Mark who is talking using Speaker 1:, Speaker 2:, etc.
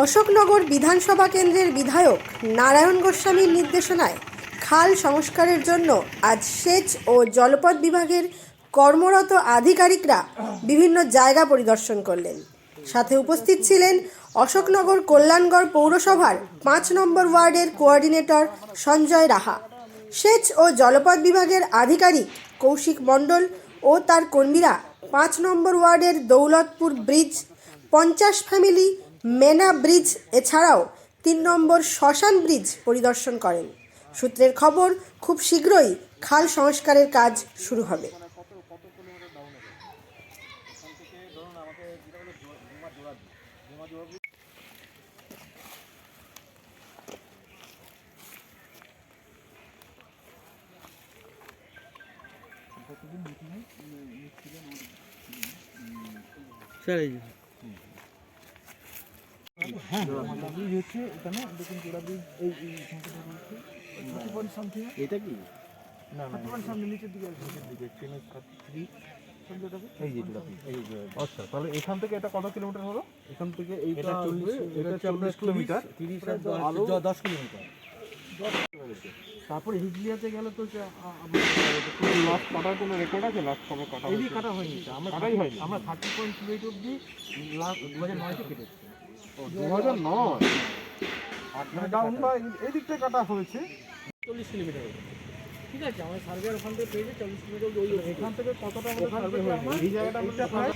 Speaker 1: অশোকনগর বিধানসভা কেন্দ্রের বিধায়ক নারায়ণ গোস্বামীর নির্দেশনায় খাল সংস্কারের জন্য আজ সেচ ও জলপথ বিভাগের কর্মরত আধিকারিকরা বিভিন্ন জায়গা পরিদর্শন করলেন। সাথে উপস্থিত ছিলেন অশোকনগর কল্যাণগড় পৌরসভার ৫ নম্বর ওয়ার্ডের কোঅর্ডিনেটর সঞ্জয় রাহা, সেচ ও জলপথ বিভাগের আধিকারিক কৌশিক মণ্ডল ও তার কর্মীরা ৫ নম্বর ওয়ার্ডের দৌলতপুর ব্রিজ, ৫০ ফ্যামিলি মেনা ব্রিজ এছাড়াও ৩ নম্বর শ্মশান ব্রিজ পরিদর্শন করেন। সূত্রের খবর, খুব শীঘ্রই খাল সংস্কারের কাজ শুরু হবে।
Speaker 2: এটা কি আচ্ছা, তাহলে এখান থেকে এটা কত কিলোমিটার হলো? এখান থেকে এইটা 40 কিলোমিটার, 10 কিলোমিটার। তারপরে হিজলিয়াতে গেলে তো লাস্ট কাটার কোনো রেকর্ড আছে? লাস্ট কবে কাটা হয়েছে? কাটা হয়নি, আমরা কাটাই হয়নি। আমরা 30.28 অবধি লাস্ট 2009-তে কেটেছি। 2009 মানে ডাউনটা এই দিকটা কাটা হয়েছে 40 কিলোমিটার। ঠিক আছে, আমার সার্ভেয়ার ওখান থেকে পেয়েছে 40 কিলোমিটার। ওই এখান থেকে কতটা আমাদের সার্ভে হয়েছে? এই জায়গাটা আমাদের প্রায়